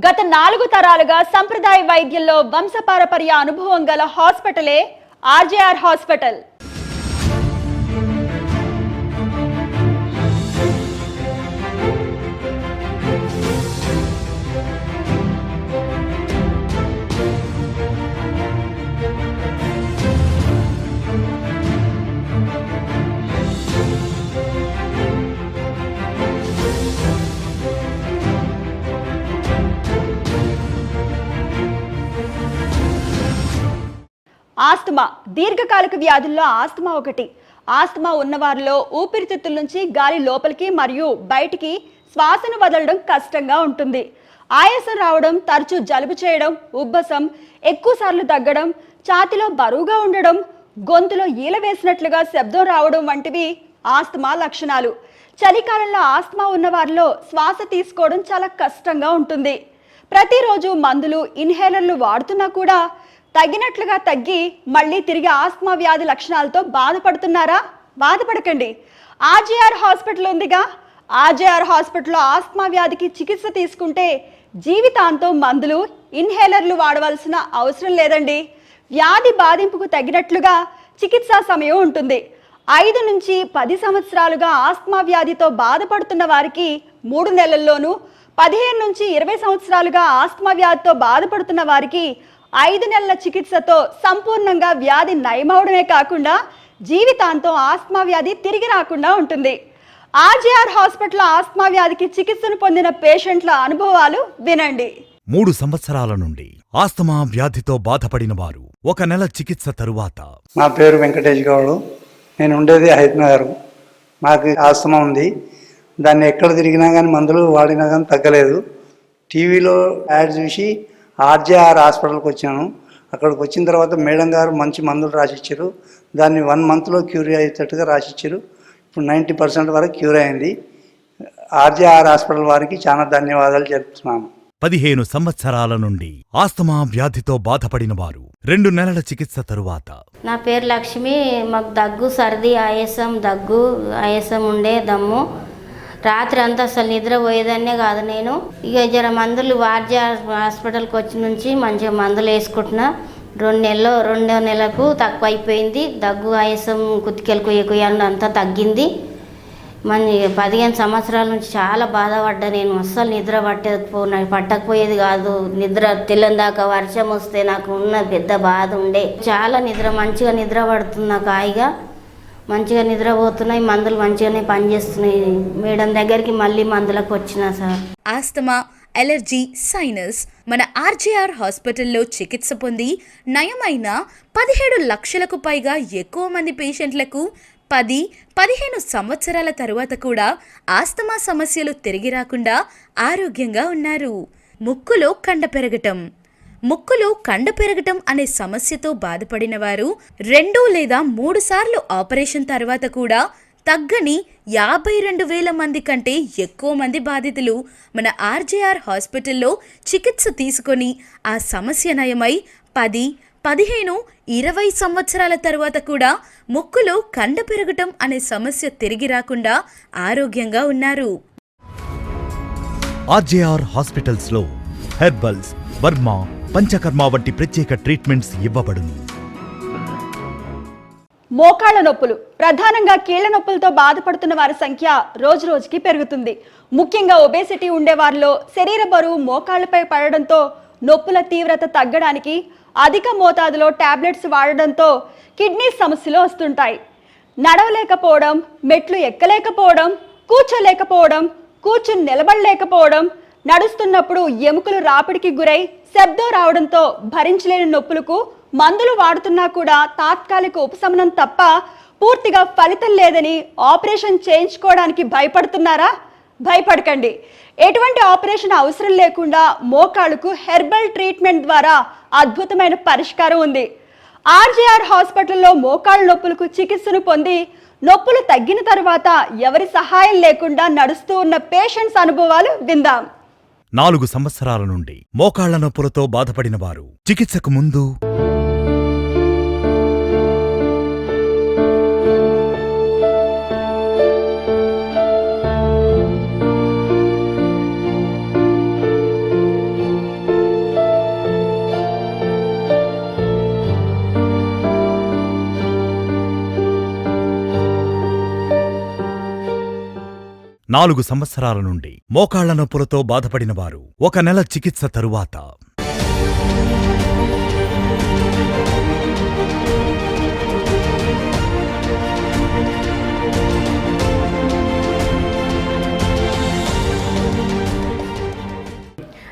గత 4 తరాలుగా సంప్రదాయ వైద్యంలో వంశపారపర్య అనుభవం గల హాస్పిటలే ఆర్జేఆర్ హాస్పిటల్. ఆస్తమా దీర్ఘకాలిక వ్యాధుల్లో ఆస్తమా ఒకటి. ఆస్తమా ఉన్నవారిలో ఊపిరితిత్తుల నుంచి గాలి లోపలికి మరియు బయటికి శ్వాసను వదలడం కష్టంగా ఉంటుంది. ఆయాసం రావడం, తరచూ జలుబు చేయడం, ఉబ్బసం, ఎక్కువసార్లు దగ్గడం, ఛాతీలో బరువుగా ఉండడం, గొంతులో ఈల వేసినట్లుగా శబ్దం రావడం వంటివి ఆస్తమా లక్షణాలు. చలికాలంలో ఆస్తమా ఉన్నవారిలో శ్వాస తీసుకోవడం చాలా కష్టంగా ఉంటుంది. ప్రతిరోజు మందులు, ఇన్హేలర్లు వాడుతున్నా కూడా తగ్గినట్లుగా తగ్గి మళ్ళీ తిరిగి ఆస్తమా వ్యాధి లక్షణాలతో బాధపడుతున్నారా? బాధపడకండి. ఆర్జేఆర్ హాస్పిటల్ ఉందిగా. ఆర్జేఆర్ హాస్పిటల్లో ఆస్తమా వ్యాధికి చికిత్స తీసుకుంటే జీవితాంతం మందులు, ఇన్హేలర్లు వాడవలసిన అవసరం లేదండి. వ్యాధి బాధింపుకు తగినట్లుగా చికిత్సా సమయం ఉంటుంది. 5 నుంచి 10 సంవత్సరాలుగా ఆస్తమా వ్యాధితో బాధపడుతున్న వారికి 3 నెలల్లోనూ, 15 నుంచి 20 సంవత్సరాలుగా ఆస్తమా వ్యాధితో బాధపడుతున్న వారికి 5 నెలల చికిత్సతో సంపూర్ణంగా వ్యాధి నయమవడమే కాకుండా జీవితాంతం ఆస్తమా వ్యాధి తిరిగి రాకుండా ఉంటుంది. ఆర్జేఆర్ హాస్పిటల్ ఆస్తమా వ్యాధికి చికిత్సను పొందిన పేషెంట్ల అనుభవాలు వినండి. 3 సంవత్సరాల నుండి ఆస్తమా వ్యాధితో బాధపడిన వారు 1 నెల చికిత్స తరువాత. నా పేరు వెంకటేష్ గౌడ్. నేను ఉండేది హైదరాబాద్. నాకు ఆస్తమా ఉంది. దాన్ని ఎక్కడ తిరిగినా కానీ మందులు వాడినా కానీ తగ్గలేదు. టీవీలో యాడ్ చూసి ఆర్జేఆర్ హాస్పిటల్కి వచ్చాను. అక్కడికి వచ్చిన తర్వాత మేడం గారు మంచి మందులు రాసిచ్చారు. దాన్ని 1 మంత్లో క్యూర్ అయ్యేటట్టుగా రాసిచ్చారు. ఇప్పుడు 90% వరకు క్యూర్ అయింది. ఆర్జేఆర్ హాస్పిటల్ వారికి చాలా ధన్యవాదాలు చెప్తున్నాను. 15 సంవత్సరాల నుండి ఆస్తమా వ్యాధితో బాధపడిన వారు 2 నెలల చికిత్స తరువాత. నా పేరు లక్ష్మి. మాకు దగ్గు, సర్ది, ఆయాసం ఉండే, దమ్ము. రాత్రి అంతా అసలు నిద్రపోయేదాన్నే కాదు నేను. ఇక జర మందులు ఆర్జేఆర్ హాస్పిటల్కి వచ్చి నుంచి మంచిగా మందులు వేసుకుంటున్నా. 2 నెలలకు తక్కువ అయిపోయింది. దగ్గు, ఆయాసం, కుతికెలు కుయ్యకుయ్యండి అంతా తగ్గింది. 15 సంవత్సరాల నుంచి చాలా బాధపడ్డా నేను. అస్సలు నిద్ర పట్టకపోయేది కాదు. నిద్ర తెల్లని దాకా వర్షం వస్తే నాకు ఉన్న పెద్ద బాధ ఉండే. చాలా మంచిగా నిద్ర పడుతుంది నాకు. హాయిగా మంచిగా నిద్రపోతున్నాయి. మందులు మంచిగానే పనిచేస్తున్నాయి. మేడం దగ్గరికి మళ్ళీ మందులకు వచ్చినా సార్. ఆస్తమా, అలర్జీ, సైనస్ మన ఆర్జేఆర్ హాస్పిటల్లో చికిత్స పొంది నయమైన 17 లక్షలకు పైగా ఎక్కువ మంది పేషెంట్లకు 10-15 సంవత్సరాల తరువాత కూడా ఆస్తమా సమస్యలు తిరిగి రాకుండా ఆరోగ్యంగా ఉన్నారు. ముక్కులో కండ పెరగటం అనే సమస్యతో బాధపడిన వారు 2 లేదా 3 సార్లు ఆపరేషన్ తర్వాత కూడా తగ్గని 52,000 మంది కంటే ఎక్కువ మంది బాధితులు మన ఆర్జేఆర్ హాస్పిటల్లో చికిత్స తీసుకొని ఆ సమస్య నయమై 10-15-20 సంవత్సరాల తరువాత కూడా ముక్కులో కండ పెరగటం అనే సమస్య తిరిగి రాకుండా ఆరోగ్యంగా ఉన్నారు. ఆర్జేఆర్ హాస్పిటల్స్ లో హెర్బల్స్, వర్మ, పంచకర్మ వంటి ప్రత్యేక ట్రీట్మెంట్స్ ఇవ్వబడును. మోకాళ్ల నొప్పులు, ప్రధానంగా కీళ్ల నొప్పులతో బాధపడుతున్న వారి సంఖ్య రోజురోజుకి పెరుగుతుంది. ముఖ్యంగా ఒబేసిటీ ఉండేవారిలో శరీర బరువు మోకాళ్లపై పడడంతో నొప్పుల తీవ్రత తగ్గడానికి అధిక మోతాదులో టాబ్లెట్స్ వాడడంతో కిడ్నీ సమస్యలు వస్తుంటాయి. నడవలేకపోవడం, మెట్లు ఎక్కలేకపోవడం, కూర్చోలేకపోవడం, కూర్చుని నిలబడలేకపోవడం, నడుస్తున్నప్పుడు ఎముకలు రాపిడికి గురై శబ్దం రావడంతో భరించలేని నొప్పులకు మందులు వాడుతున్నా కూడా తాత్కాలిక ఉపశమనం తప్ప పూర్తిగా ఫలితం లేదని ఆపరేషన్ చేయించుకోవడానికి భయపడుతున్నారా? భయపడకండి. ఎటువంటి ఆపరేషన్ అవసరం లేకుండా మోకాళ్ళకు హెర్బల్ ట్రీట్మెంట్ ద్వారా అద్భుతమైన పరిష్కారం ఉంది. ఆర్జేఆర్ హాస్పిటల్లో మోకాళ్ళ నొప్పులకు చికిత్సను పొంది నొప్పులు తగ్గిన తర్వాత ఎవరి సహాయం లేకుండా నడుస్తూ ఉన్న పేషెంట్స్ అనుభవాలు విందాం. 4 సంవత్సరాల నుండి మోకాళ్ల నొప్పులతో బాధపడిన వారు చికిత్సకు ముందు 4 సంవత్సరాల నుండి మోకాళ్ల నొప్పులతో బాధపడిన వారు 1 నెల చికిత్స తరువాత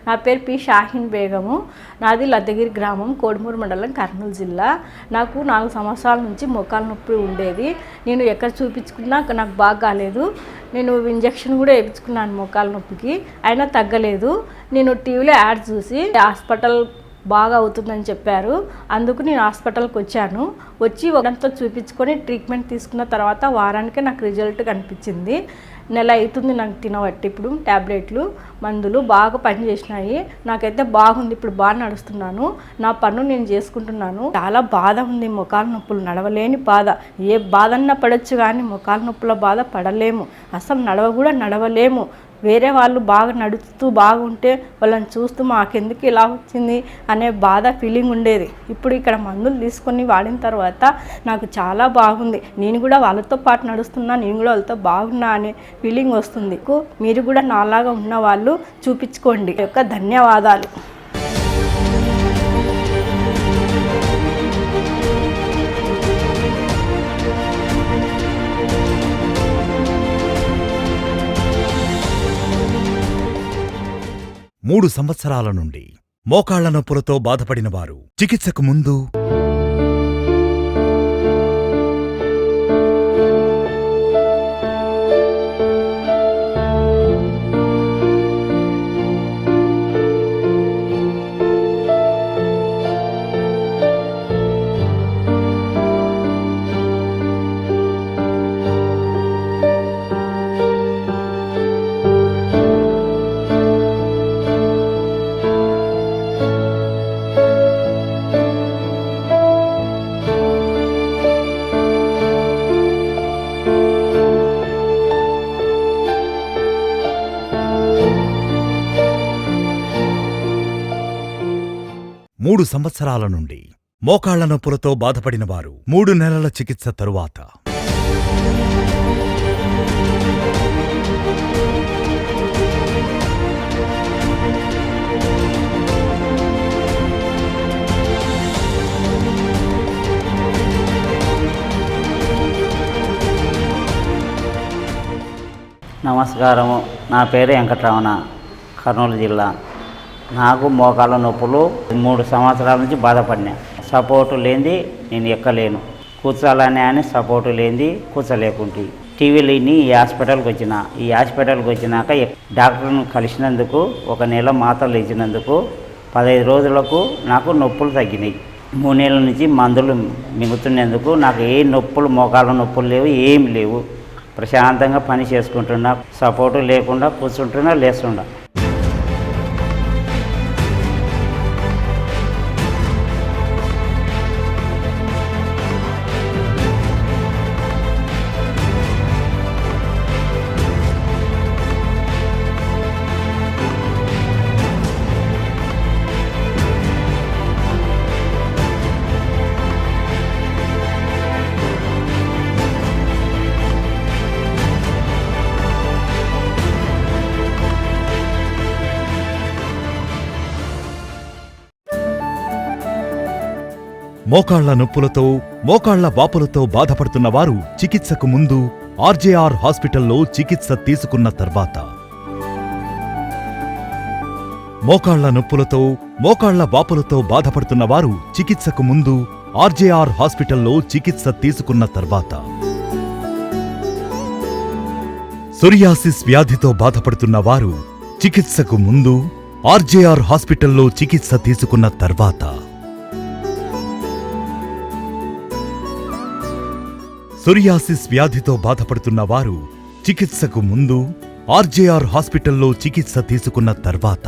నా పేరు పి షాహీన్ బేగము. నాది లద్దగిరి గ్రామం, కోడుమూరు మండలం, కర్నూలు జిల్లా. నాకు 4 సంవత్సరాల నుంచి మోకాలు నొప్పి ఉండేది. నేను ఎక్కడ చూపించుకున్నా నాకు బాగా కాలేదు. నేను ఇంజక్షన్ కూడా వేయించుకున్నాను మోకాలు నొప్పికి, అయినా తగ్గలేదు. నేను టీవీలో యాడ్ చూసి హాస్పిటల్ బాగా అవుతుందని చెప్పారు. అందుకు నేను హాస్పిటల్కి వచ్చి ఒకంతా చూపించుకొని ట్రీట్మెంట్ తీసుకున్న తర్వాత వారానికే నాకు రిజల్ట్ కనిపించింది. నెల అవుతుంది నాకు తినబట్టి. ఇప్పుడు ట్యాబ్లెట్లు మందులు బాగా పనిచేసినాయి. నాకైతే బాగుంది, ఇప్పుడు బాగా నడుస్తున్నాను. నా పన్ను నేను చేసుకుంటున్నాను. చాలా బాధ ఉంది, మోకాలు నొప్పులు నడవలేని బాధ. ఏ బాధన్నా పడవచ్చు కానీ మోకాలు నొప్పుల బాధ పడలేము. అసలు నడవలేము. వేరే వాళ్ళు బాగా నడుస్తూ బాగుంటే వాళ్ళని చూస్తూ మాకెందుకు ఇలా వచ్చింది అనే బాధ ఫీలింగ్ ఉండేది. ఇప్పుడు ఇక్కడ మందులు తీసుకొని వాడిన తర్వాత నాకు చాలా బాగుంది. నేను కూడా వాళ్ళతో పాటు నడుస్తున్నా, నేను కూడా వాళ్ళతో బాగున్నా అనే ఫీలింగ్ వస్తుంది. మీరు కూడా నాలాగా ఉన్న వాళ్ళు చూపించుకోండి. ధన్యవాదాలు. మూడు సంవత్సరాల నుండి మోకాళ్ల నొప్పులతో బాధపడిన వారు చికిత్సకు ముందు మూడు సంవత్సరాల నుండి మోకాళ్ల నొప్పులతో బాధపడిన వారు 3 నెలల చికిత్స తరువాత నమస్కారము. నా పేరు వెంకటరమణ, కర్నూలు జిల్లా. నాకు మోకాళ్ళ నొప్పులు 3 సంవత్సరాల నుంచి బాధపడినా. సపోర్టు లేనిది నేను ఎక్కలేను. కూర్చోాలని అని సపోర్టు లేనిది కూర్చోలేకుంటే టీవీలోని ఈ హాస్పిటల్కి వచ్చిన. ఈ హాస్పిటల్కి వచ్చినాక డాక్టర్ను కలిసినందుకు 1 నెల మాత్రలు ఇచ్చినందుకు 15 రోజులకు నాకు నొప్పులు తగ్గినాయి. 3 నెలల నుంచి మందులు మింగుతున్నందుకు నాకు ఏ నొప్పులు, మోకాళ్ళ నొప్పులు లేవు, ఏమి లేవు. ప్రశాంతంగా పని చేసుకుంటున్నా. సపోర్టు లేకుండా కూర్చుంటున్నా, లేస్తున్నా. మోకాళ్ల నొప్పులతో, మోకాళ్ల వాపులతో బాధపడుతున్న వారు చికిత్సకు ముందు ఆర్జేఆర్ హాస్పిటల్లో చికిత్స తీసుకున్న తర్వాత, మోకాళ్ల నొప్పులతో, మోకాళ్ల వాపులతో బాధపడుతున్న వారు చికిత్సకు ముందు ఆర్జేఆర్ హాస్పిటల్లో చికిత్స తీసుకున్న తర్వాత, సోరియాసిస్ వ్యాధితో బాధపడుతున్న వారు చికిత్సకు ముందు ఆర్జేఆర్ హాస్పిటల్లో చికిత్స తీసుకున్న తర్వాత, సోరియాసిస్ వ్యాధితో బాధపడుతున్న వారు చికిత్సకు ముందు ఆర్జేఆర్ హాస్పిటల్లో చికిత్స తీసుకున్న తర్వాత,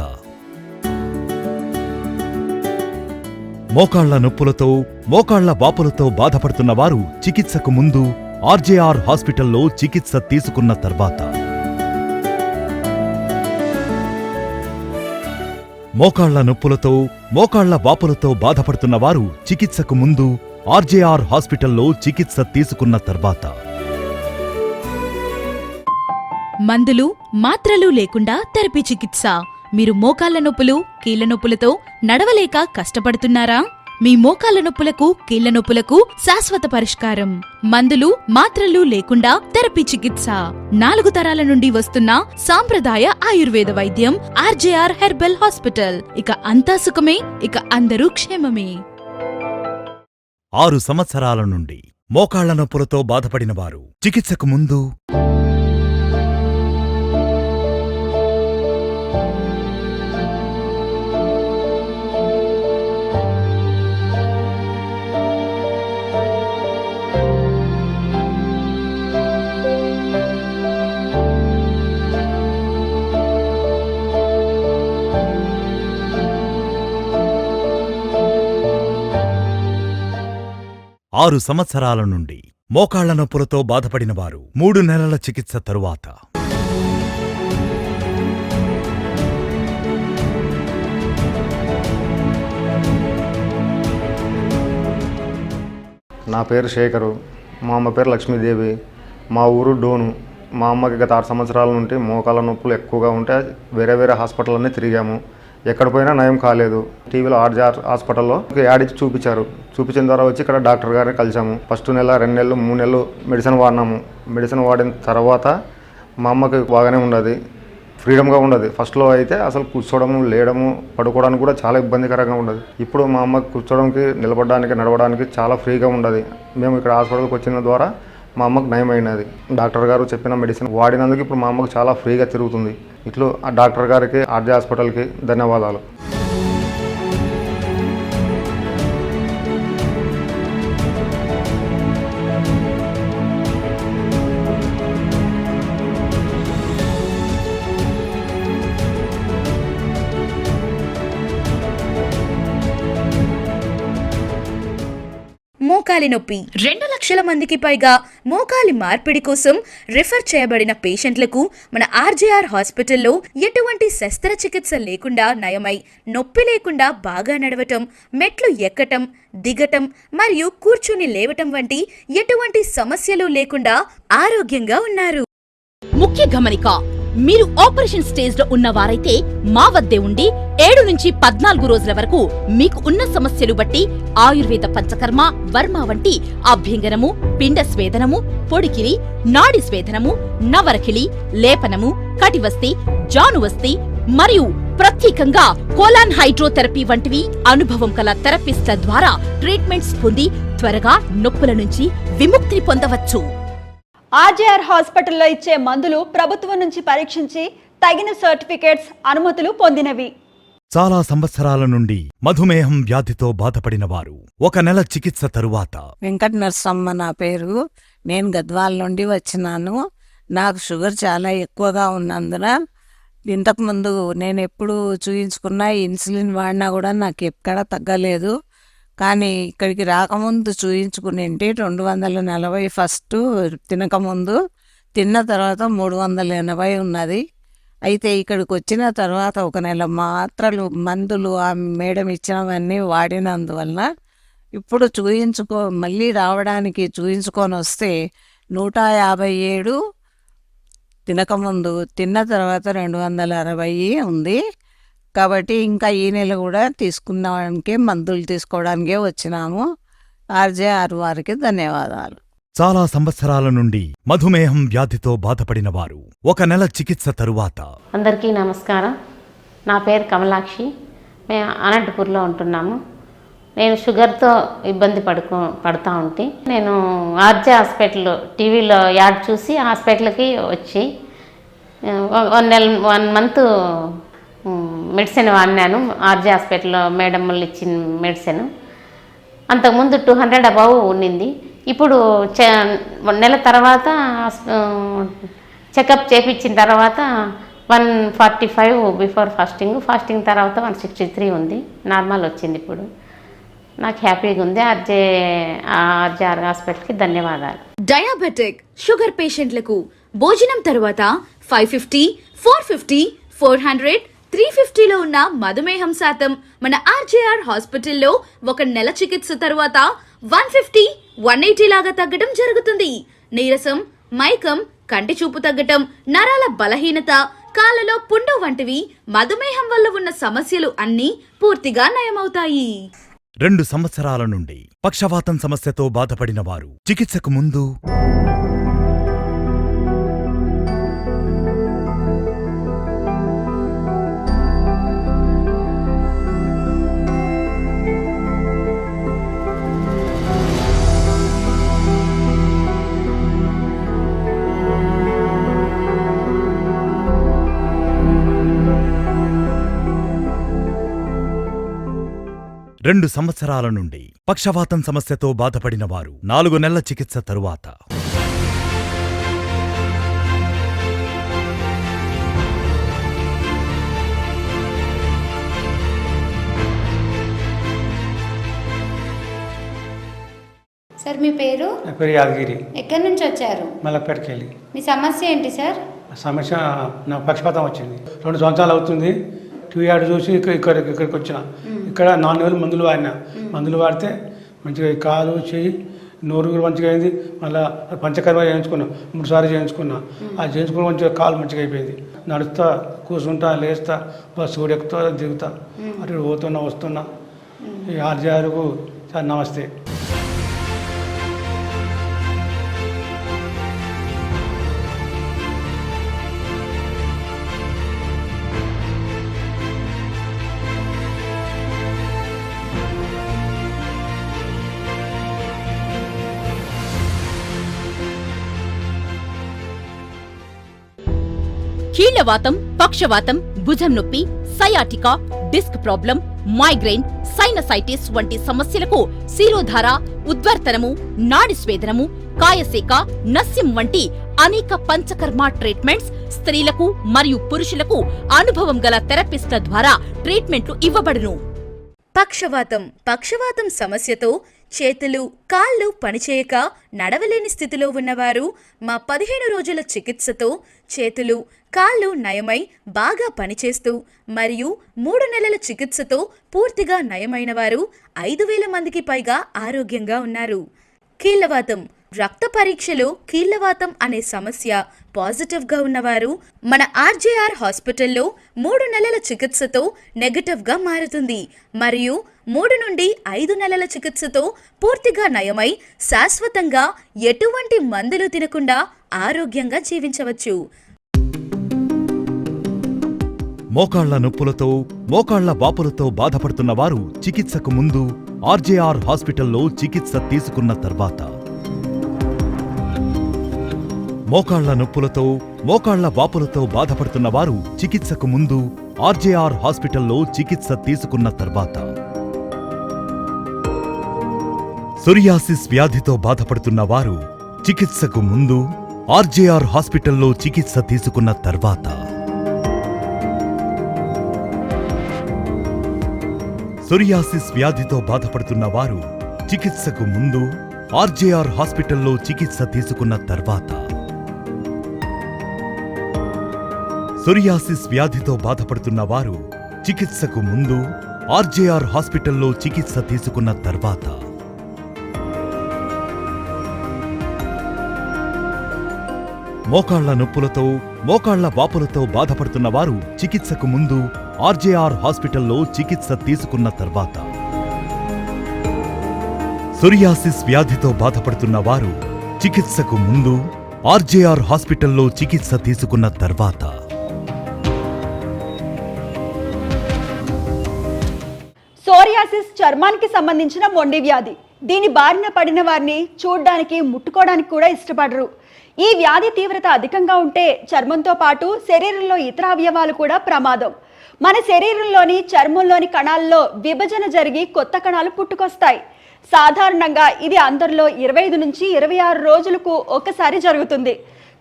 మోకాళ్ల నొప్పులతో, మోకాళ్ల వాపులతో బాధపడుతున్న వారు చికిత్సకు ముందు ఆర్జేఆర్ హాస్పిటల్లో చికిత్స తీసుకున్న తర్వాత, మోకాళ్ల నొప్పులతో, మోకాళ్ల వాపులతో బాధపడుతున్న వారు చికిత్సకు ముందు ఆర్జేఆర్ హాస్పిటల్లో చికిత్స తీసుకున్న తర్వాత, మందులు మాత్రలు లేకుండా థెరపీ చికిత్స. మీరు మోకాళ్ల నొప్పులు కీళ్ల నొప్పులతో నడవలేక కష్టపడుతున్నారా? మీ మోకాళ్ల నొప్పులకు కీళ్ల నొప్పులకు శాశ్వత పరిష్కారం. మందులు మాత్రలు లేకుండా థెరపీ చికిత్స. 4 తరాల నుండి వస్తున్న సాంప్రదాయ ఆయుర్వేద వైద్యం ఆర్జేఆర్ హెర్బల్ హాస్పిటల్. ఇక అంతా సుఖమే, ఇక అందరూ క్షేమమే. 6 సంవత్సరాల నుండి మోకాళ్ల నొప్పులతో బాధపడిన వారు చికిత్సకు ముందు ఆరు సంవత్సరాల నుండి మోకాళ్ల నొప్పులతో బాధపడిన వారు 3 నెలల చికిత్స తరువాత నా పేరు శేఖరు, మా అమ్మ పేరు లక్ష్మీదేవి, మా ఊరు డోను. మా అమ్మకి గత 6 సంవత్సరాల నుండి మోకాళ్ళ నొప్పులు ఎక్కువగా ఉంటే వేరే హాస్పిటల్లోనే తిరిగాము. ఎక్కడ పోయినా నయం కాలేదు. టీవీలో ఆర్జేఆర్ హాస్పిటల్లో యాడ్ ఇచ్చి చూపించిన ద్వారా వచ్చి ఇక్కడ డాక్టర్ గారిని కలిసాము. ఫస్ట్ నెల 2 నెలలు 3 నెలలు మెడిసిన్ వాడినాము. మెడిసిన్ వాడిన తర్వాత మా అమ్మకి బాగానే ఉండదు, ఫ్రీడమ్గా ఉండదు. ఫస్ట్లో అయితే అసలు కూర్చోవడము, లేయడము, పడుకోవడానికి కూడా చాలా ఇబ్బందికరంగా ఉండదు. ఇప్పుడు మా అమ్మకి కూర్చోవడానికి, నిలబడడానికి, నడవడానికి చాలా ఫ్రీగా ఉండదు. మేము ఇక్కడ హాస్పిటల్కి వచ్చిన ద్వారా మా అమ్మకు నయమైనది. డాక్టర్ గారు చెప్పిన మెడిసిన్ వాడినందుకు ఇప్పుడు మా అమ్మకు చాలా ఫ్రీగా తిరుగుతుంది. ఇట్లా ఆ డాక్టర్ గారికి, ఆర్జే హాస్పిటల్కి ధన్యవాదాలు. మోకాలి నొప్పి 2 లక్షల మందికి పైగా మోకాలి మార్పిడి కోసం రిఫర్ చేయబడిన పేషెంట్లకు మన ఆర్జేఆర్ హాస్పిటల్లో ఎటువంటి శస్త్రచికిత్స లేకుండా నయమై నొప్పి లేకుండా బాగా నడవటం, మెట్లు ఎక్కటం, దిగటం మరియు కూర్చుని లేవటం వంటి ఎటువంటి సమస్యలు లేకుండా ఆరోగ్యంగా ఉన్నారు. ముఖ్య గమనిక: మీరు ఆపరేషన్ స్టేజ్ లో ఉన్నవారైతే మా వద్దే ఉండి 7 నుంచి 14 రోజుల వరకు మీకు ఉన్న సమస్యలు బట్టి ఆయుర్వేద పంచకర్మ, వర్మ వంటి అభ్యంగనము, పిండ స్వేదనము, పొడికిరి, నాడి స్వేదనము, నవరకిలి, లేపనము, కటివస్తి, జానువస్తి మరియు ప్రత్యేకంగా కోలాన్ హైడ్రోథెరపీ వంటివి అనుభవం కల థెరపిస్ట్ల ద్వారా ట్రీట్మెంట్స్ పొంది త్వరగా నొప్పుల నుంచి విముక్తిని పొందవచ్చు. ఆర్జేఆర్ హాస్పిటల్లో ఇచ్చే మందులు ప్రభుత్వం నుంచి పరీక్షించి తగిన సర్టిఫికేట్స్, అనుమతులు పొందినవి. చాలా సంవత్సరాల నుండి మధుమేహం వ్యాధితో బాధపడిన వారు 1 నెల చికిత్స తరువాత వెంకట నరసమ్మ నా పేరు. నేను గద్వాల నుండి వచ్చినాను. నాకు షుగర్ చాలా ఎక్కువగా ఉన్నందున ఇంతకుముందు నేను ఎప్పుడు చూయించుకున్నా, ఇన్సులిన్ వాడినా కూడా నాకు ఎక్కడా తగ్గలేదు. కానీ ఇక్కడికి రాకముందు చూయించుకునేంటి 240 ఫస్ట్ తినకముందు, తిన్న తర్వాత 380 ఉన్నది. అయితే ఇక్కడికి వచ్చిన తర్వాత 1 నెల మాత్రలు, మందులు ఆ మేడం ఇచ్చినవన్నీ వాడినందువలన ఇప్పుడు మళ్ళీ రావడానికి చూయించుకొని వస్తే 157 తినకముందు, తిన్న తర్వాత 260 ఉంది. కాబట్టి ఇంకా ఈ నెల కూడా తీసుకున్నానికి, మందులు తీసుకోవడానికే వచ్చినాము. ఆర్జేఆర్ వారికి ధన్యవాదాలు. చాలా సంవత్సరాల నుండి మధుమేహం వ్యాధితో బాధపడిన వారు 1 నెల చికిత్స తరువాత. అందరికీ నమస్కారం. నా పేరు కమలాక్షి. మేము అనంతపూర్లో ఉంటున్నాము. నేను షుగర్తో ఇబ్బంది పడుతూ ఉంటే నేను ఆర్జే హాస్పిటల్ టీవీలో యాడ్ చూసి హాస్పిటల్కి వచ్చి 1 మంత్ మెడిసిన్ వాడినాను. ఆర్జే హాస్పిటల్లో మేడం వాళ్ళు ఇచ్చిన మెడిసిన్. అంతకుముందు 200 అబవ్ ఉండింది. ఇప్పుడు 1 నెల తర్వాత చెకప్ చేయించిన తర్వాత 145 బిఫోర్ ఫాస్టింగ్ తర్వాత 163 ఉంది. నార్మల్ వచ్చింది. ఇప్పుడు నాకు హ్యాపీగా ఉంది. ఆర్జేఆర్ హాస్పిటల్కి ధన్యవాదాలు. డయాబెటిక్, షుగర్ పేషెంట్లకు భోజనం తర్వాత 550, 450, 400, 350లో ఉన్న మధుమేహం శాతం మన ఆర్జేఆర్ హాస్పిటల్లో 1 నెల చికిత్స తరువాత 150, 180 లాగా తగ్గడం జరుగుతుంది. నీరసం, మైకం, కంటి చూపు తగ్గటం, నరాల బలహీనత, కాళ్ళలో పుండు వంటివి మధుమేహం వల్ల ఉన్న సమస్యలు అన్నీ పూర్తిగా నయమవుతాయి. 2 సంవత్సరాల నుండి పక్షవాతం సమస్యతో బాధపడిన వారు చికిత్సకు ముందు రెండు సంవత్సరాల నుండి పక్షవాతం సమస్యతో బాధపడిన వారు 4 నెలల చికిత్స తరువాత సార్ మీ పేరు? నా పేరు యాదగిరి. ఎక్కడి నుంచి వచ్చారు? మలక్పేటకి వెళ్ళి. మీ సమస్య ఏంటి సార్? సమస్య నాకు పక్షపాతం వచ్చింది. 2 సంవత్సరాలు అవుతుంది. టీవీ యాడ్ చూసి ఇక్కడికి వచ్చిన. ఇక్కడ 4 నెలలు మందులు వాడినా. మందులు వాడితే మంచిగా కాలు చెయ్యి నోరు కూడా మంచిగా అయింది. మళ్ళీ పంచకర్మ చేయించుకున్నా, 3 సార్లు చేయించుకున్నా. అది చేయించుకున్న మంచిగా కాలు మంచిగా అయిపోయింది. నడుస్తా, కూర్చుంటా, లేస్తా, బస్సు కూడా ఎక్కుతా, దిగుతా, అటు పోతున్నా వస్తున్నా. ఈ ఆర్జీఆర్కు సార్ నమస్తే. కీళ్లవాతం, పక్షవాతం, భుజం నొప్పి, sciatica, disc problem, migraine, sinusitis వంటి సమస్యలకు శిరోధార, ఉద్వర్తనము, నాడి స్వేదనము, కాయసేక, నస్యం వంటి అనేక పంచకర్మ ట్రీట్మెంట్స్ స్త్రీలకు మరియు పురుషులకు అనుభవం గల థెరపిస్ట్ల ద్వారా ట్రీట్మెంట్లు ఇవ్వబడును. పక్షవాతం సమస్యతో చేతులు, కాళ్ళు పనిచేయక నడవలేని స్థితిలో ఉన్నవారు మా 15 రోజుల చికిత్సతో చేతులు, కాళ్ళు నయమై బాగా పనిచేస్తూ మరియు 3 నెలల చికిత్సతో పూర్తిగా నయమైన వారు 5,000 మందికి పైగా ఆరోగ్యంగా ఉన్నారు. కీళ్లవాతం రక్త పరీక్షలో కీళ్లవాతం అనే సమస్య పాజిటివ్గా ఉన్నవారు మన ఆర్జేఆర్ హాస్పిటల్లో 3 నెలల చికిత్సతో నెగటివ్గా మారుతుంది మరియు 3 నుండి 5 నెలల చికిత్సతో పూర్తిగా నయమై శాశ్వతంగా ఎటువంటి మందులు తినకుండా ఆరోగ్యంగా జీవించవచ్చు. మోకాళ్ల నొప్పులతో, మోకాళ్ల వాపులతో బాధపడుతున్న వారు చికిత్సకు ముందు ఆర్జేఆర్ హాస్పిటల్లో చికిత్స తీసుకున్న తర్వాత మోకాళ్ల నొప్పులతో, మోకాళ్ల వాపులతో బాధపడుతున్న వారు చికిత్సకు ముందు ఆర్జేఆర్ హాస్పిటల్లో చికిత్స తీసుకున్న తర్వాత సోరియాసిస్ వ్యాధితో బాధపడుతున్న వారు చికిత్సకు ముందు ఆర్జేఆర్ హాస్పిటల్లో చికిత్స తీసుకున్న తర్వాత సోరియాసిస్ వ్యాధితో బాధపడుతున్న వారు చికిత్సకు ముందు ఆర్జేఆర్ హాస్పిటల్లో చికిత్స తీసుకున్న తర్వాత సోరియాసిస్ వ్యాధితో బాధపడుతున్న వారు చికిత్సకు ముందు ఆర్జేఆర్ హాస్పిటల్లో చికిత్స తీసుకున్న తర్వాత మోకాళ్ల నొప్పులతో, మోకాళ్ల వాపులతో బాధపడుతున్న వారు చికిత్సకు ముందు ఆర్జేఆర్ హాస్పిటల్లో చికిత్స తీసుకున్న తర్వాత సోరియాసిస్ వ్యాధితో బాధపడుతున్న వారు చికిత్సకు ముందు ఆర్జేఆర్ హాస్పిటల్లో చికిత్స తీసుకున్న తర్వాత సోరియాసిస్ చర్మానికి సంబంధించిన మొండి వ్యాధి. దీని బారిన పడిన వారిని చూడ్డానికి, ముట్టుకోవడానికి కూడా ఇష్టపడరు. ఈ వ్యాధి తీవ్రత అధికంగా ఉంటే చర్మంతో పాటు శరీరంలో ఇతర అవయవాలు కూడా ప్రమాదం. మన శరీరంలోని చర్మంలోని కణాల్లో విభజన జరిగి కొత్త కణాలు పుట్టుకొస్తాయి. సాధారణంగా ఇది అందరిలో 25 నుంచి 26 రోజులకు ఒకసారి జరుగుతుంది.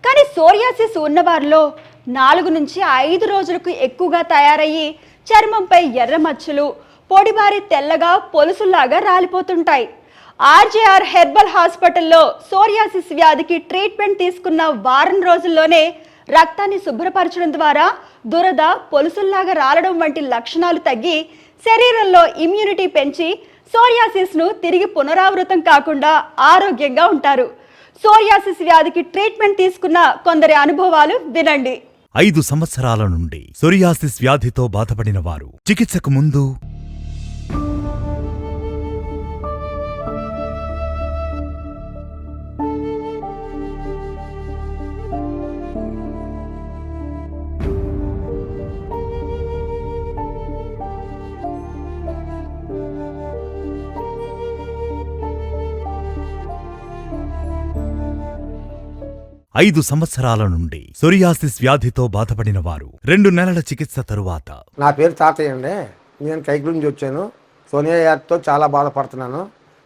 కానీ సోరియాసిస్ ఉన్నవారిలో 4 నుంచి 5 రోజులకు ఎక్కువగా తయారయ్యి చర్మంపై ఎర్ర మచ్చలు, పొడిబారి తెల్లగా పొలుసుల్లాగా రాలిపోతుంటాయి. ఆర్జేఆర్ హెర్బల్ హాస్పిటల్లో సోరియాసిస్ వ్యాధికి ట్రీట్మెంట్ తీసుకున్న వారం రోజుల్లోనే రక్తాన్ని శుభ్రపరచడం ద్వారా దురద, పొలుసుల్లాగా రాలడం వంటి లక్షణాలు తగ్గి శరీరంలో ఇమ్యూనిటీ పెంచి సోరియాసిస్ను తిరిగి పునరావృతం కాకుండా ఆరోగ్యంగా ఉంటారు. సోరియాసిస్ వ్యాధికి ట్రీట్మెంట్ తీసుకున్న కొందరి అనుభవాలు వినండి. 5 సంవత్సరాల నుండి సోరియాసిస్ వ్యాధితో బాధపడిన వారు చికిత్సకు ముందు 5 సంవత్సరాల నుండి సోరియాసిస్ వ్యాధితో బాధపడిన వారు 2 నెలల చికిత్స తరువాత. నా పేరు తాతయ్య అండి. నేను కైకుల నుంచి వచ్చాను. సోనియా యాత్తో చాలా బాధపడుతున్నాను.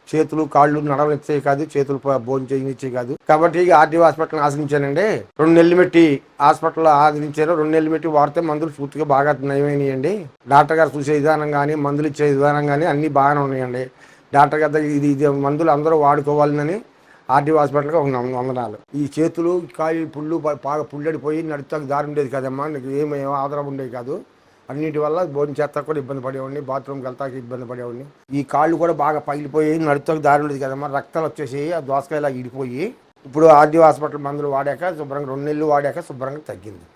చేతులు కాళ్ళు నడవనిచ్చేవి కాదు, చేతులు భోజనం చేయనిచ్చేవి కాదు. కాబట్టి ఆర్డీఓ హాస్పిటల్ ఆశ్రయించానండి. 2 నెలలు పెట్టి హాస్పిటల్లో ఆశ్రయించారు. 2 నెలలు పెట్టి వాడితే మందులు పూర్తిగా బాగా నయమైనాయండి. డాక్టర్ గారు చూసే విధానం కానీ, మందులు ఇచ్చే విధానం కానీ అన్నీ బాగానే ఉన్నాయండి. డాక్టర్ గారు ఇది మందులు అందరూ వాడుకోవాలని ఆర్డీఓ హాస్పిటల్కి ఒక వందనాలు. ఈ చేతులు కాళ్ళు పుళ్ళు బాగా పుల్లడిపోయి నడుస్తాకు దారి ఉండేది కదమ్మా, నీకు ఏమీ ఆధారం ఉండేది కాదు. అన్నిటి వల్ల భోజనం చేస్తా కూడా ఇబ్బంది పడేవాడిని, బాత్రూమ్కి వెళ్తాకి ఇబ్బంది పడేవాడిని. ఈ కాళ్ళు కూడా బాగా పగిలిపోయి నడుస్తాకు దారి ఉండేది కదమ్మా, రక్తాలు వచ్చేసి ఆ దోసకాయలా ఇడిపోయి ఇప్పుడు ఆర్డీఓ హాస్పిటల్ మందులు వాడాక శుభ్రంగా 2 నెలలు వాడాక శుభ్రంగా తగ్గింది.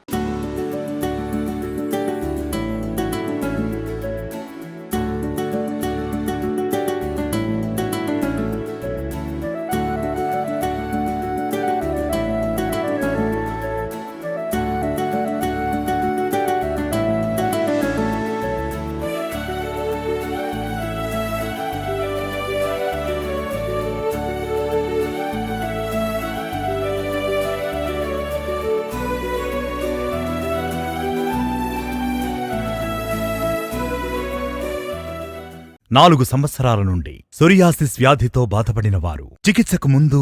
నాలుగు సంవత్సరాల నుండి సోరియాసిస్ వ్యాధితో బాధపడిన వారు చికిత్సకు ముందు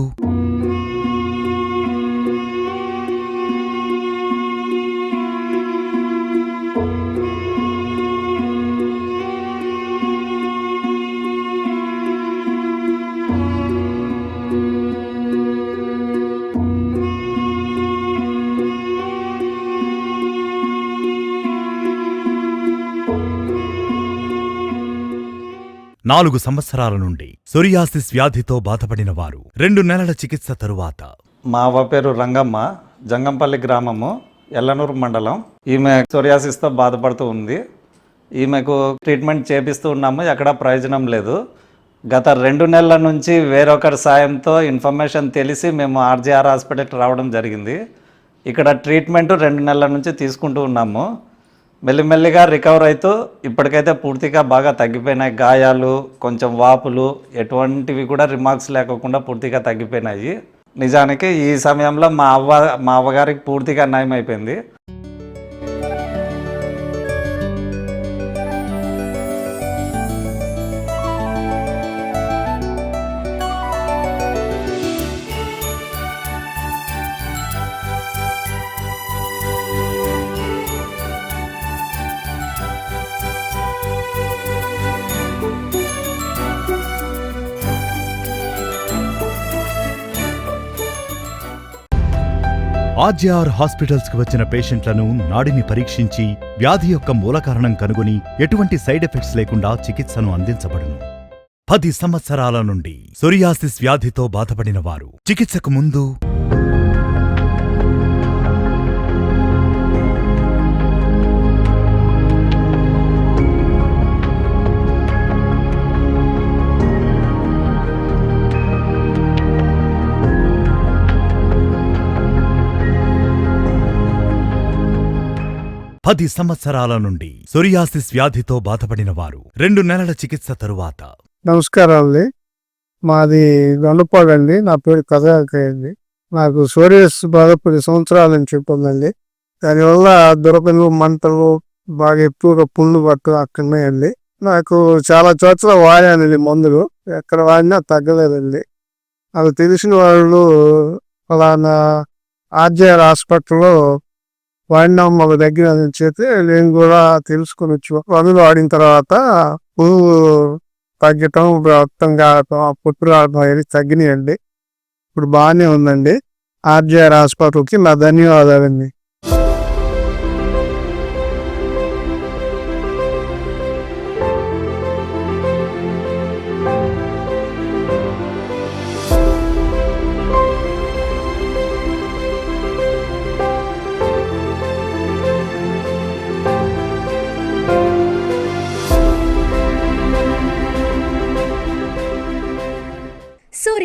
4 సంవత్సరాల నుండి సోరియాసిస్ వ్యాధితో బాధపడిన వారు 2 నెలల చికిత్స తరువాత. మా అవ్వ పేరు రంగమ్మ, జంగంపల్లి గ్రామము, ఎల్లనూరు మండలం. ఈమె సోరియాసిస్తో బాధపడుతూ ఉంది. ఈమెకు ట్రీట్మెంట్ చేపిస్తూ ఉన్నాము, ఎక్కడా ప్రయోజనం లేదు. గత 2 నెలల నుంచి వేరొకరి సాయంతో ఇన్ఫర్మేషన్ తెలిసి మేము ఆర్జీఆర్ హాస్పిటల్కి రావడం జరిగింది. ఇక్కడ ట్రీట్మెంట్ 2 నెలల నుంచి తీసుకుంటూ ఉన్నాము. మెల్లిమెల్లిగా రికవర్ అవుతూ ఇప్పటికైతే పూర్తిగా బాగా తగ్గిపోయినాయి. గాయాలు, కొంచెం వాపులు, ఎటువంటివి కూడా రిమార్క్స్ లేకుండా పూర్తిగా తగ్గిపోయినాయి. నిజానికి ఈ సమయంలో మా అవ్వగారికి పూర్తిగా నయం అయిపోయింది. ఆర్జీఆర్ హాస్పిటల్స్ కి వచ్చిన పేషెంట్లను నాడిని పరీక్షించి వ్యాధి యొక్క మూల కారణం కనుగొని ఎటువంటి సైడ్ ఎఫెక్ట్స్ లేకుండా చికిత్సను అందించబడును. 10 సంవత్సరాల నుండి సోరియాసిస్ వ్యాధితో బాధపడిన వారు చికిత్సకు ముందు 10 సంవత్సరాల నుండి సోరియాసిస్ వ్యాధితో బాధపడిన వారు 2 నెలల చికిత్స తరువాత. నమస్కారాలండి, మాది గండపాడండి. నా పేరు కథాకండి. నాకు సోరియాసిస్ బాధ 10 సంవత్సరాల నుంచి ఉందండి. దానివల్ల దురదలు, మంటలు, బాగా ఎక్కువగా పుండ్లు పట్టు అక్కడున్నాయండి. నాకు చాలా చోట్ల వాడానండి మందులు, ఎక్కడ వాడినా తగ్గలేదండి. అది తెలిసిన వాళ్ళు ఫలానా ఆర్జీఆర్ హాస్పిటల్లో వాడినా మా దగ్గర నుంచి అయితే నేను కూడా తెలుసుకుని వచ్చి మందులు వాడిన తర్వాత పువ్వు తగ్గటం, రక్తం కావటం, పుట్టు రావటం అనేది తగ్గినాయండి. ఇప్పుడు బాగానే ఉందండి. ఆర్జీఆర్ హాస్పిటల్కి నా ధన్యవాదాలండి.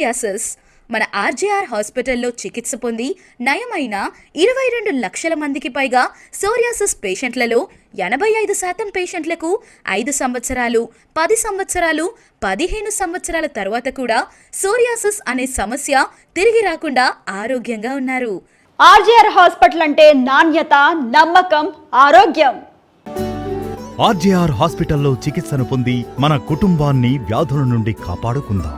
సోరియాసిస్. మన ఆర్జేఆర్ హాస్పిటల్లో చికిత్స పొంది నయమైన 22 లక్షల మందికి పైగా సోరియాసిస్ పేషెంట్లలో 85% పేషెంట్లకు 5 సంవత్సరాలు, 10 సంవత్సరాలు, 15 సంవత్సరాల తర్వాత కూడా సోరియాసిస్ అనే సమస్య తిరిగి రాకుండా ఆరోగ్యంగా ఉన్నారు. ఆర్జీఆర్ హాస్పిటల్ అంటే నాణ్యత, నమ్మకం, ఆరోగ్యం. ఆర్జేఆర్ హాస్పిటల్లో చికిత్సను పొంది మన కుటుంబాన్ని వ్యాధుల నుండి కాపాడుకుందాం.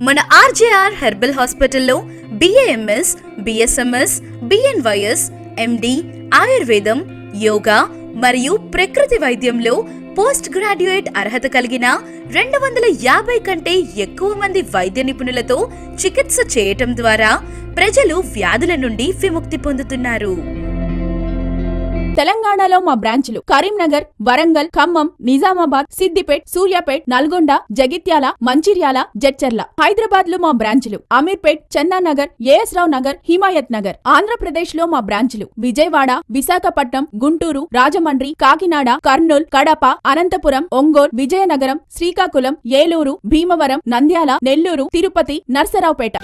మన ఆర్జేఆర్ హెర్బల్ హాస్పిటల్లో BAMS, BSMS, BNYS, MD, ఆయుర్వేదం, యోగా మరియు ప్రకృతి వైద్యంలో పోస్ట్ గ్రాడ్యుయేట్ అర్హత కలిగిన 250 కంటే ఎక్కువ మంది వైద్య నిపుణులతో చికిత్స చేయటం ద్వారా ప్రజలు వ్యాధుల నుండి విముక్తి పొందుతున్నారు. తెలంగాణలో మా బ్రాంచ్లు కరీంనగర్, వరంగల్, ఖమ్మం, నిజామాబాద్, సిద్దిపేట్, సూర్యాపేట్, నల్గొండ, జగిత్యాల, మంచిర్యాల, జడ్చర్ల. హైదరాబాద్ లో మా బ్రాంచ్లు అమీర్పేట్, చన్నానగర్, ఏఎస్ రావు నగర్, హిమాయత్ నగర్. ఆంధ్రప్రదేశ్ లో మా బ్రాంచ్లు విజయవాడ, విశాఖపట్నం, గుంటూరు, రాజమండ్రి, కాకినాడ, కర్నూల్, కడప, అనంతపురం, ఒంగోలు, విజయనగరం, శ్రీకాకుళం, ఏలూరు, భీమవరం, నంద్యాల, నెల్లూరు, తిరుపతి, నర్సరావుపేట.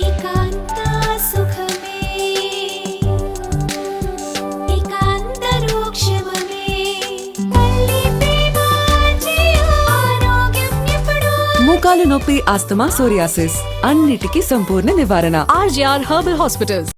మోకాలు నొప్పి, ఆస్తమా, సోరియాసిస్ అన్నిటికీ సంపూర్ణ నివారణ. RGR herbal hospitals.